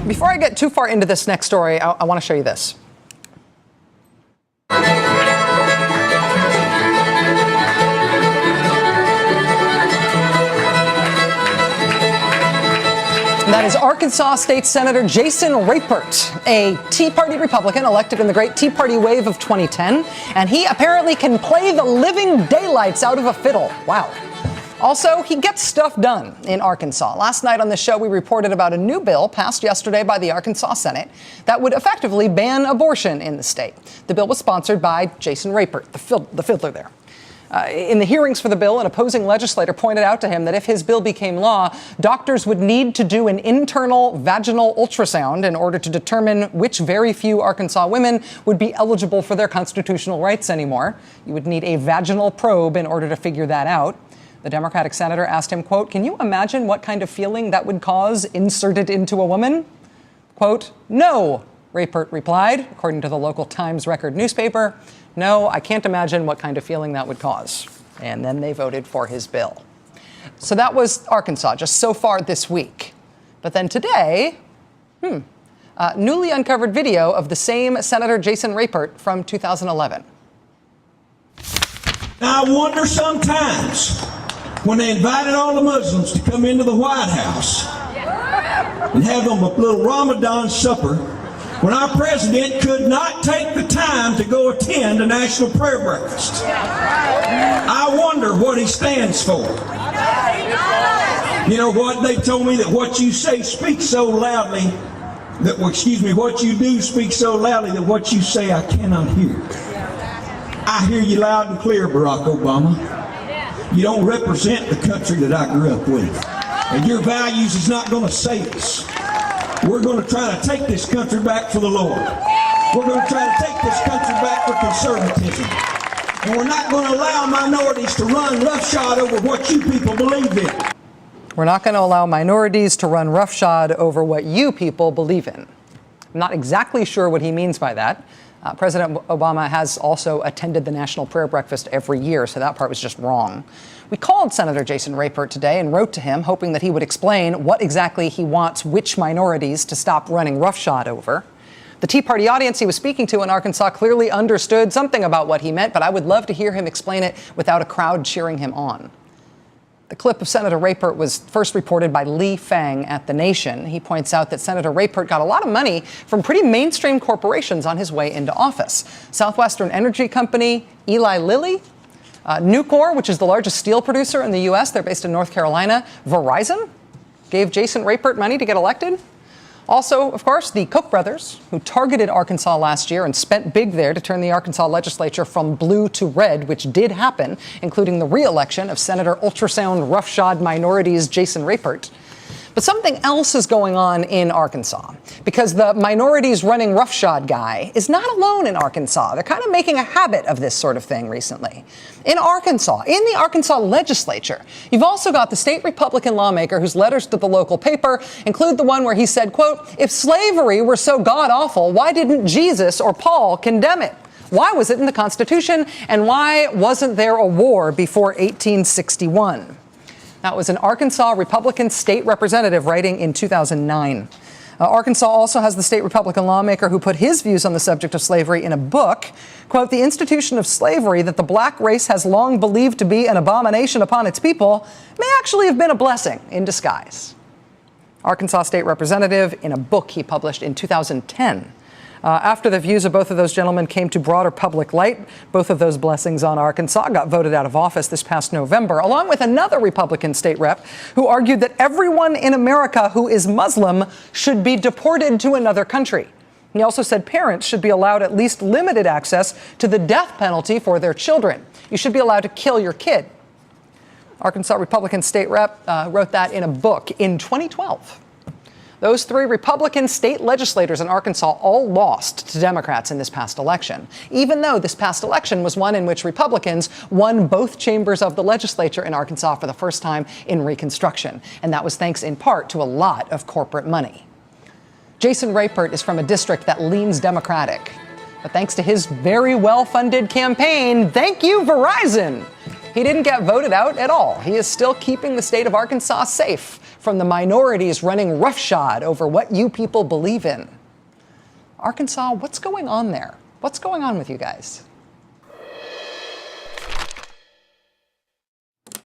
Before I get too far into this next story, I want to show you this. That is Arkansas State Senator Jason Rapert, a Tea Party Republican elected in the great Tea Party wave of 2010, and he apparently can play the living daylights out of a fiddle. Wow. Also, he gets stuff done in Arkansas. Last night on the show, we reported about a new bill passed yesterday by the Arkansas Senate that would effectively ban abortion in the state. The bill was sponsored by Jason Rapert, the fiddler there. In the hearings for the bill, an opposing legislator pointed out to him that if his bill became law, doctors would need to do an internal vaginal ultrasound in order to determine which very few Arkansas women would be eligible for their constitutional rights anymore. You would need a vaginal probe in order to figure that out. The Democratic senator asked him, quote, "Can you imagine what kind of feeling that would cause inserted into a woman?" Quote, "No," Rapert replied, according to the local Times Record newspaper. "No, I can't imagine what kind of feeling that would cause." And then they voted for his bill. So that was Arkansas just so far this week. But then today, newly uncovered video of the same Senator Jason Rapert from 2011. I wonder sometimes when they invited all the Muslims to come into the White House and have them a little Ramadan supper, when our president could not take the time to go attend a national prayer breakfast. I wonder what he stands for. You know what? They told me that what you say speaks so loudly that, what you do speaks so loudly that what you say I cannot hear. I hear you loud and clear, Barack Obama. You don't represent the country that I grew up with. And your values is not going to save us. We're going to try to take this country back for the Lord. We're going to try to take this country back for conservatism. And we're not going to allow minorities to run roughshod over what you people believe in. We're not going to allow minorities to run roughshod over what you people believe in. I'm not exactly sure what he means by that. President Obama has also attended the National Prayer Breakfast every year, so that part was just wrong. We called Senator Jason Rapert today and wrote to him, hoping that he would explain what exactly he wants which minorities to stop running roughshod over. The Tea Party audience he was speaking to in Arkansas clearly understood something about what he meant, but I would love to hear him explain it without a crowd cheering him on. The clip of Senator Rapert was first reported by Lee Fang at The Nation. He points out that Senator Rapert got a lot of money from pretty mainstream corporations on his way into office. Southwestern Energy Company, Eli Lilly, Nucor, which is the largest steel producer in the U.S. They're based in North Carolina. Verizon gave Jason Rapert money to get elected. Also, of course, the Koch brothers, who targeted Arkansas last year and spent big there to turn the Arkansas legislature from blue to red, which did happen, including the re-election of Senator Ultrasound Roughshod Minorities Jason Rapert. But something else is going on in Arkansas, because the minorities running roughshod guy is not alone in Arkansas. They're kind of making a habit of this sort of thing recently. In Arkansas, in the Arkansas legislature, you've also got the state Republican lawmaker whose letters to the local paper include the one where he said, quote, "If slavery were so god-awful, why didn't Jesus or Paul condemn it? Why was it in the Constitution? And why wasn't there a war before 1861? That was an Arkansas Republican state representative writing in 2009. Arkansas also has the state Republican lawmaker who put his views on the subject of slavery in a book. Quote, "The institution of slavery that the black race has long believed to be an abomination upon its people may actually have been a blessing in disguise." Arkansas state representative in a book he published in 2010. After the views of both of those gentlemen came to broader public light, both of those blessings on Arkansas got voted out of office this past November, along with another Republican state rep who argued that everyone in America who is Muslim should be deported to another country. He also said parents should be allowed at least limited access to the death penalty for their children. You should be allowed to kill your kid. Arkansas Republican state rep wrote that in a book in 2012. Those three Republican state legislators in Arkansas all lost to Democrats in this past election, even though this past election was one in which Republicans won both chambers of the legislature in Arkansas for the first time in Reconstruction. And that was thanks in part to a lot of corporate money. Jason Rapert is from a district that leans Democratic. But thanks to his very well-funded campaign, thank you, Verizon, He didn't get voted out at all. He is still keeping the state of Arkansas safe from the minorities running roughshod over what you people believe in. Arkansas, what's going on there? What's going on with you guys?